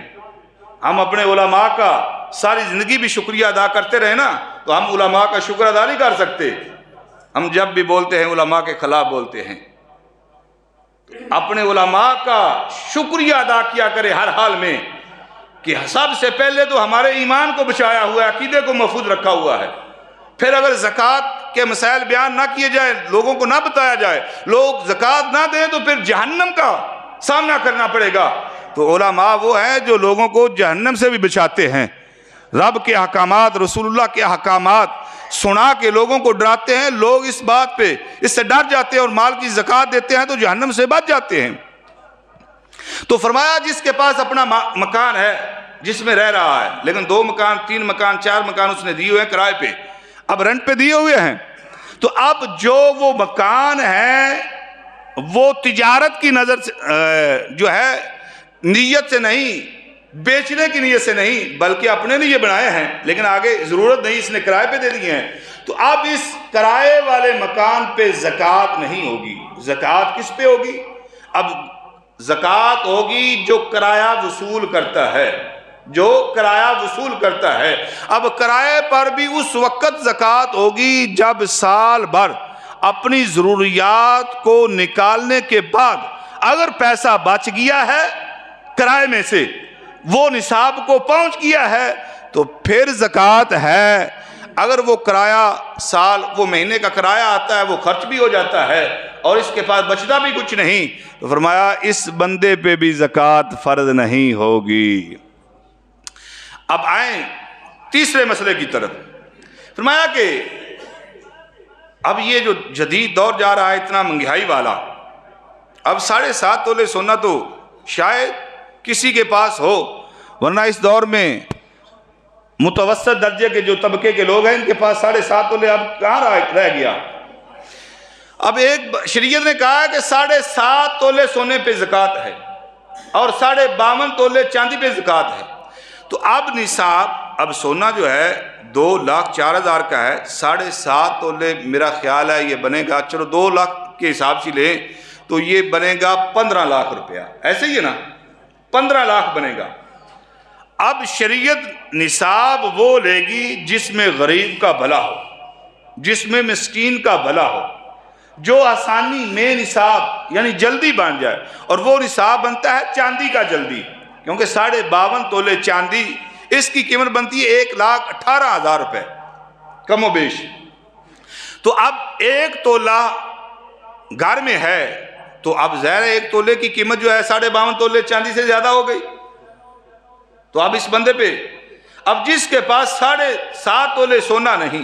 ہم اپنے علماء کا ساری زندگی بھی شکریہ ادا کرتے رہے نا، تو ہم علماء کا شکر ادا نہیں کر سکتے۔ ہم جب بھی بولتے ہیں علماء کے خلاف بولتے ہیں۔ اپنے علماء کا شکریہ ادا کیا کرے ہر حال میں کہ سب سے پہلے تو ہمارے ایمان کو بچایا ہوا ہے، عقیدے کو محفوظ رکھا ہوا ہے۔ پھر اگر زکوٰۃ کے مسائل بیان نہ کیے جائے، لوگوں کو نہ بتایا جائے، لوگ زکوٰۃ نہ دیں تو پھر جہنم کا سامنا کرنا پڑے گا۔ تو علماء وہ ہیں جو لوگوں کو جہنم سے بھی بچاتے ہیں، رب کے احکامات، رسول اللہ کے احکامات سنا کے لوگوں کو ڈراتے ہیں۔ لوگ اس بات پہ اس سے ڈر جاتے ہیں اور مال کی زکوٰۃ دیتے ہیں تو جہنم سے بچ جاتے ہیں۔ تو فرمایا جس کے پاس اپنا مکان ہے جس میں رہ رہا ہے، لیکن 2 مکان 3 مکان 4 مکان اس نے دیے ہوئے ہیں کرائے پہ، اب رنٹ پہ دیے ہوئے ہیں، تو اب جو وہ مکان ہے وہ تجارت کی نظر سے جو ہے نیت سے نہیں، بیچنے کی نیت سے نہیں، بلکہ اپنے لیے بنائے ہیں، لیکن آگے ضرورت نہیں، اس نے کرائے پہ دے دیے ہیں، تو اب اس کرائے والے مکان پہ زکوٰۃ نہیں ہوگی۔ زکوٰۃ کس پہ ہوگی؟ اب زکوٰۃ ہوگی جو کرایہ وصول کرتا ہے، جو کرایہ وصول کرتا ہے۔ اب کرائے پر بھی اس وقت زکوٰۃ ہوگی جب سال بھر اپنی ضروریات کو نکالنے کے بعد اگر پیسہ بچ گیا ہے کرائے میں سے، وہ نصاب کو پہنچ گیا ہے، تو پھر زکوٰۃ ہے۔ اگر وہ کرایہ وہ مہینے کا کرایہ آتا ہے، وہ خرچ بھی ہو جاتا ہے اور اس کے پاس بچتا بھی کچھ نہیں، تو فرمایا اس بندے پہ بھی زکوٰۃ فرض نہیں ہوگی۔ اب آئیں تیسرے مسئلے کی طرف۔ فرمایا کہ اب یہ جو جدید دور جا رہا ہے اتنا مہنگائی والا، اب 7.5 تولے سونا تو شاید کسی کے پاس ہو، ورنہ اس دور میں متوسط درجے کے جو طبقے کے لوگ ہیں ان کے پاس 7.5 تولے اب کہاں رہ گیا۔ اب ایک شریعت نے کہا ہے کہ 7.5 تولے سونے پہ زکوٰۃ ہے اور 52.5 تولے چاندی پہ زکوٰۃ ہے۔ تو اب نصاب، اب سونا جو ہے 2,04,000 کا ہے، 7.5 تولے میرا خیال ہے یہ بنے گا، چلو 2 لاکھ کے حساب سے لیں تو یہ بنے گا 15 لاکھ روپیہ، ایسے ہی ہے نا، 15 لاکھ بنے گا۔ اب شریعت نصاب وہ لے گی جس میں غریب کا بھلا ہو، جس میں مسکین کا بھلا ہو، جو آسانی میں نصاب یعنی جلدی بن جائے، اور وہ نصاب بنتا ہے چاندی کا جلدی، کیونکہ 52.5 تولے چاندی اس کی قیمت بنتی ہے 1,18,000 روپے کم و بیش۔ تو اب 1 تولہ گھر میں ہے تو اب ظاہر ہے 1 تولے کی قیمت جو ہے 52.5 تولے چاندی سے زیادہ ہو گئی۔ تو اب اس بندے پہ، اب جس کے پاس 7.5 تولے سونا نہیں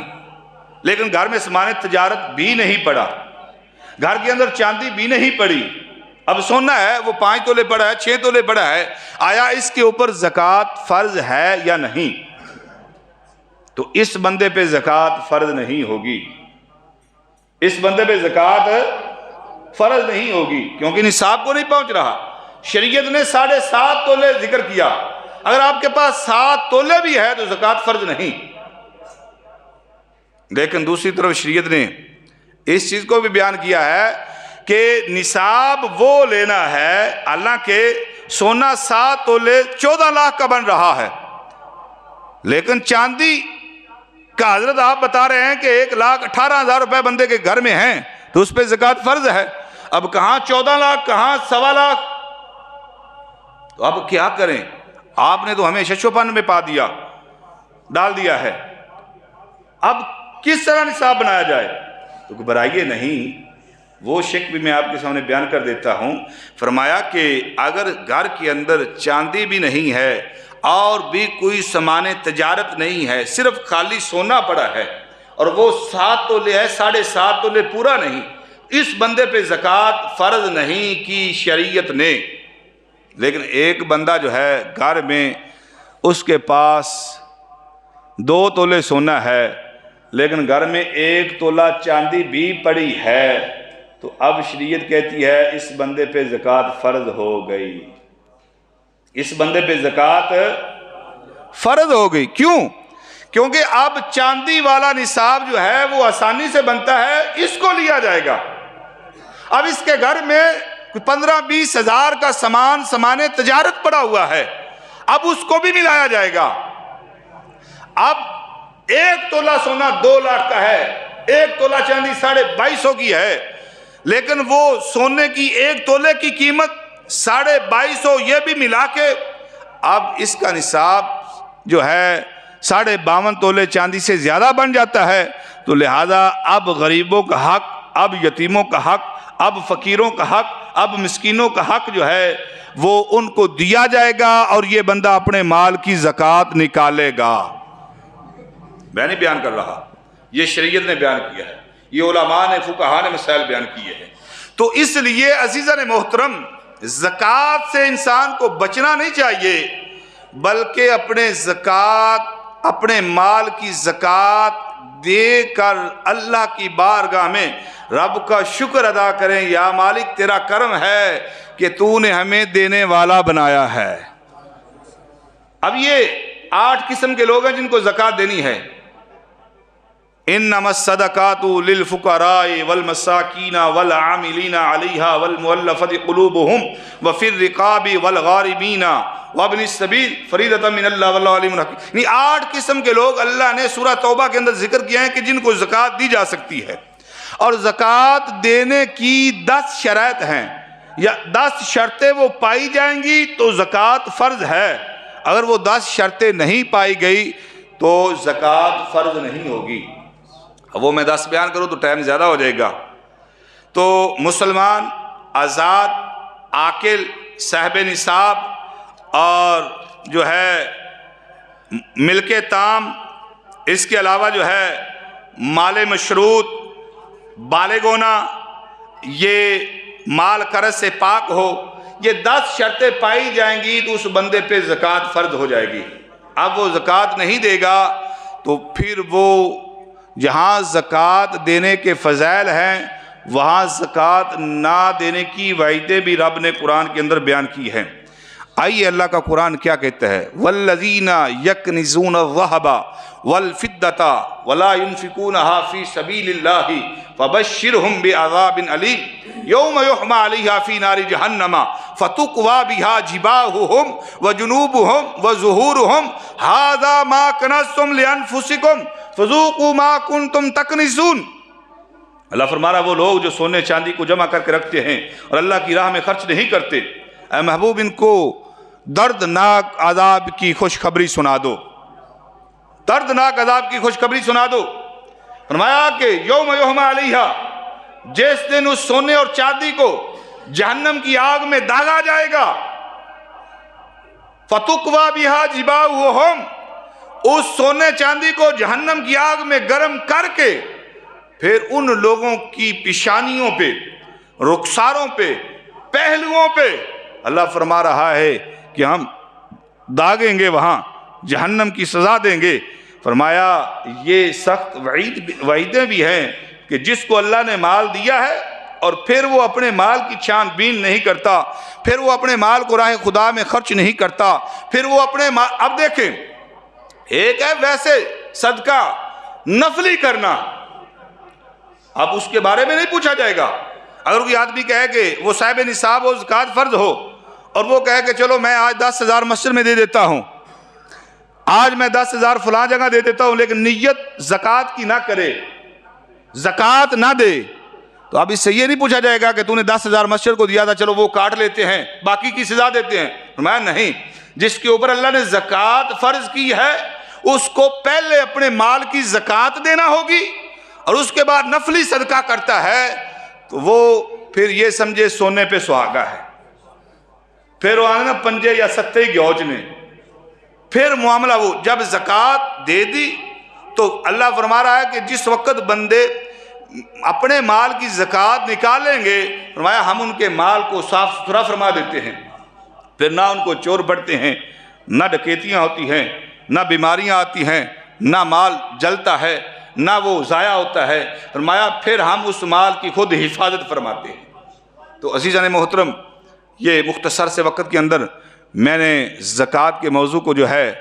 لیکن گھر میں سامان تجارت بھی نہیں پڑا، گھر کے اندر چاندی بھی نہیں پڑی، اب سونا ہے وہ 5 تولے پڑا ہے، 6 تولے پڑا ہے، آیا اس کے اوپر زکوٰۃ فرض ہے یا نہیں؟ تو اس بندے پہ زکوٰۃ فرض نہیں ہوگی، اس بندے پہ زکوٰۃ فرض نہیں ہوگی، کیونکہ نصاب کو نہیں پہنچ رہا۔ شریعت نے 7.5 تولے ذکر کیا، اگر آپ کے پاس 7 تولے بھی ہے تو زکوٰۃ فرض نہیں۔ لیکن دوسری طرف شریعت نے اس چیز کو بھی بیان کیا ہے کہ نصاب وہ لینا ہے، حالانکہ سونا 7 تولے 14 لاکھ کا بن رہا ہے، لیکن چاندی کا حضرت آپ بتا رہے ہیں کہ 1,18,000 روپے بندے کے گھر میں ہیں تو اس پہ زکوٰۃ فرض ہے۔ اب کہاں 14 لاکھ، کہاں 1.25 لاکھ، تو اب کیا کریں؟ آپ نے تو ہمیں ششوپن میں پا دیا، ڈال دیا ہے، اب کس طرح نصاب بنایا جائے؟ تو گھبرائیے نہیں، وہ شک بھی میں آپ کے سامنے بیان کر دیتا ہوں۔ فرمایا کہ اگر گھر کے اندر چاندی بھی نہیں ہے اور بھی کوئی سامان تجارت نہیں ہے، صرف خالی سونا پڑا ہے اور وہ 7 تولے ہے، 7.5 تولے پورا نہیں، اس بندے پہ زکوٰۃ فرض نہیں کی شریعت نے۔ لیکن ایک بندہ جو ہے گھر میں، اس کے پاس 2 تولے سونا ہے لیکن گھر میں 1 تولہ چاندی بھی پڑی ہے، تو اب شریعت کہتی ہے اس بندے پہ زکوٰۃ فرض ہو گئی، اس بندے پہ زکوٰۃ فرض ہو گئی۔ کیوں؟ کیونکہ اب چاندی والا نصاب جو ہے وہ آسانی سے بنتا ہے، اس کو لیا جائے گا۔ اب اس کے گھر میں 15-20 ہزار کا سامان تجارت پڑا ہوا ہے، اب اس کو بھی ملایا جائے گا۔ اب 1 تولہ سونا 2 لاکھ کا ہے، 1 تولہ چاندی 2250 کی ہے، لیکن وہ سونے کی 1 تولے کی قیمت 2250، یہ بھی ملا کے اب اس کا نصاب جو ہے 52 تولے چاندی سے زیادہ بن جاتا ہے۔ تو لہذا اب غریبوں کا حق، اب یتیموں کا حق، اب فقیروں کا حق، اب مسکینوں کا حق جو ہے وہ ان کو دیا جائے گا، اور یہ بندہ اپنے مال کی زکوٰۃ نکالے گا۔ میں نہیں بیان کر رہا، یہ شریعت نے بیان کیا ہے، یہ علماء نے، فقہاء نے مسائل بیان کیے ہیں۔ تو اس لیے عزیزان محترم، زکوٰۃ سے انسان کو بچنا نہیں چاہیے، بلکہ اپنے مال کی زکوٰۃ دے کر اللہ کی بارگاہ میں رب کا شکر ادا کریں، یا مالک تیرا کرم ہے کہ تو نے ہمیں دینے والا بنایا ہے۔ اب یہ 8 قسم کے لوگ ہیں جن کو زکوٰۃ دینی ہے۔ انما الصدقات للفقراء والمساکین والعاملین علیہا والمؤلفۃ قلوبهم وفی الرقاب والغارمین وابن السبیل فریضۃ من اللہ واللہ علیم حکیم۔ یعنی 8 قسم کے لوگ اللہ نے سورہ توبہ کے اندر ذکر کیا ہے کہ جن کو زکوٰۃ دی جا سکتی ہے، اور زکوٰۃ دینے کی 10 شرائط ہیں، یا 10 شرطیں وہ پائی جائیں گی تو زکوٰۃ فرض ہے، اگر وہ 10 شرطیں نہیں پائی گئی تو زکوٰۃ فرض نہیں ہوگی۔ وہ میں 10 بیان کروں تو ٹائم زیادہ ہو جائے گا۔ تو مسلمان، آزاد، عاقل، صاحب نصاب، اور جو ہے ملک تام، اس کے علاوہ جو ہے مال مشروط، بالغ ہونا، یہ مال قرض سے پاک ہو، یہ 10 شرطیں پائی جائیں گی تو اس بندے پہ زکوٰۃ فرض ہو جائے گی۔ اب وہ زکوٰۃ نہیں دے گا تو پھر وہ جہاں زکوٰۃ دینے کے فضائل ہیں وہاں زکوٰۃ نہ دینے کی وعیدیں بھی رب نے قرآن کے اندر بیان کی ہیں۔ آئیے اللہ کا قرآن کیا کہتا ہے، والذین یکنزون الذھب والفضۃ ولا ينفقونها فی سبیل اللہ فبشرہم بعذاب علیم یوم یحمى علیہا فی نار جہنم فتقوی بہا جباہہم وجنوبہم وظہورہم ھذا ما کنزتم لانفسکم فذوقوا ما کنتم تکنزون۔ اللہ فرما رہا وہ لوگ جو سونے چاندی کو جمع کر کے رکھتے ہیں اور اللہ کی راہ میں خرچ نہیں کرتے، اے محبوب ان کو دردناک عذاب کی خوشخبری سنا دو، دردناک عذاب کی خوشخبری سنا دو۔ فرمایا کہ یوم یحمى علیہا، جس دن اس سونے اور چاندی کو جہنم کی آگ میں داغا جائے گا، فتقوی بہا جباہہم، اس سونے چاندی کو جہنم کی آگ میں گرم کر کے پھر ان لوگوں کی پیشانیوں پہ، رخساروں پہ، پہلوؤں پہ اللہ فرما رہا ہے کہ ہم داغیں گے، وہاں جہنم کی سزا دیں گے۔ فرمایا یہ سخت وعیدیں بھی ہیں کہ جس کو اللہ نے مال دیا ہے اور پھر وہ اپنے مال کی چھان بین نہیں کرتا، پھر وہ اپنے مال کو راہ خدا میں خرچ نہیں کرتا، پھر وہ اپنے مال، اب دیکھیں ایک ہے ویسے صدقہ نفلی کرنا، اب اس کے بارے میں نہیں پوچھا جائے گا، اگر کوئی آدمی کہے کہ وہ صاحب نصاب ہو، زکوٰۃ فرض ہو، اور وہ کہے کہ چلو میں آج 10,000 مسجد میں دے دیتا ہوں، آج میں 10,000 فلاں جگہ دے دیتا ہوں، لیکن نیت زکوٰۃ کی نہ کرے، زکوٰۃ نہ دے، تو اب اس سے یہ نہیں پوچھا جائے گا کہ تو نے 10,000 مسجد کو دیا تھا، چلو وہ کاٹ لیتے ہیں، باقی کی سزا دیتے ہیں۔ فرمایا نہیں، جس کے اوپر اللہ نے زکوٰۃ فرض کی ہے اس کو پہلے اپنے مال کی زکوٰۃ دینا ہوگی، اور اس کے بعد نفلی صدقہ کرتا ہے تو وہ پھر یہ سمجھے سونے پہ سہاگا ہے، پھر وہ آنے نا پنجے یا ستے گیوجنے، پھر معاملہ وہ جب زکوٰۃ دے دی تو اللہ فرما رہا ہے کہ جس وقت بندے اپنے مال کی زکوٰۃ نکالیں گے، فرمایا ہم ان کے مال کو صاف ستھرا فرما دیتے ہیں، پھر نہ ان کو چور بڑھتے ہیں، نہ ڈکیتیاں ہوتی ہیں، نہ بیماریاں آتی ہیں، نہ مال جلتا ہے، نہ وہ ضائع ہوتا ہے، فرمایا پھر ہم اس مال کی خود حفاظت فرماتے ہیں۔ تو عزیزان محترم، یہ مختصر سے وقت کے اندر میں نے زکوٰۃ کے موضوع کو جو ہے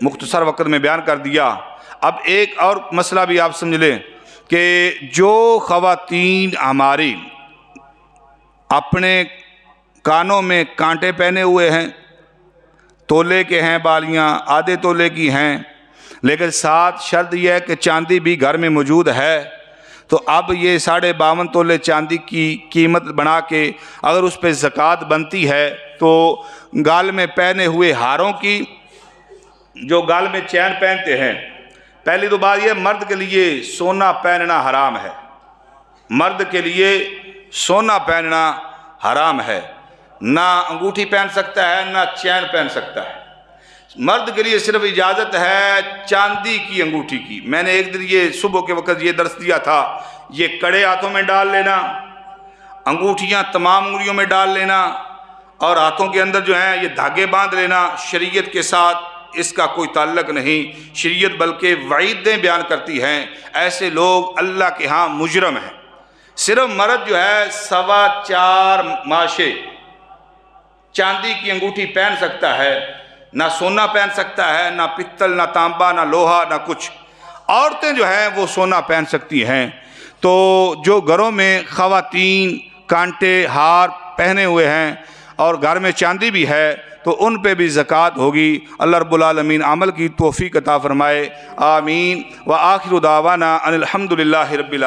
مختصر وقت میں بیان کر دیا۔ اب ایک اور مسئلہ بھی آپ سمجھ لیں کہ جو خواتین ہماری اپنے کانوں میں کانٹے پہنے ہوئے ہیں، تولے کے ہیں بالیاں، آدھے تولے کی ہیں، لیکن ساتھ شرط یہ ہے کہ چاندی بھی گھر میں موجود ہے، تو اب یہ 52.5 تولے چاندی کی قیمت بنا کے اگر اس پہ زکوٰۃ بنتی ہے تو گال میں پہنے ہوئے ہاروں کی، جو گال میں چین پہنتے ہیں، پہلی تو بات یہ مرد کے لیے سونا پہننا حرام ہے، مرد کے لیے سونا پہننا حرام ہے، نہ انگوٹھی پہن سکتا ہے نہ چین پہن سکتا ہے۔ مرد کے لیے صرف اجازت ہے چاندی کی انگوٹھی کی۔ میں نے ایک دن یہ صبح کے وقت یہ درس دیا تھا، یہ کڑے ہاتھوں میں ڈال لینا، انگوٹھیاں تمام انگلیوں میں ڈال لینا، اور ہاتھوں کے اندر جو ہیں یہ دھاگے باندھ لینا، شریعت کے ساتھ اس کا کوئی تعلق نہیں۔ شریعت بلکہ وعیدیں بیان کرتی ہیں، ایسے لوگ اللہ کے ہاں مجرم ہیں۔ صرف مرد جو ہے 4.25 ماشے چاندی کی انگوٹھی پہن سکتا ہے، نہ سونا پہن سکتا ہے، نہ پتل، نہ تانبا، نہ لوہا، نہ کچھ۔ عورتیں جو ہیں وہ سونا پہن سکتی ہیں۔ تو جو گھروں میں خواتین کانٹے ہار پہنے ہوئے ہیں اور گھر میں چاندی بھی ہے تو ان پہ بھی زکوٰۃ ہوگی۔ اللہ رب العالمین عمل کی توفیق عطا فرمائے، آمین۔ وآخر دعوانا ان الحمد للہ رب العالمین۔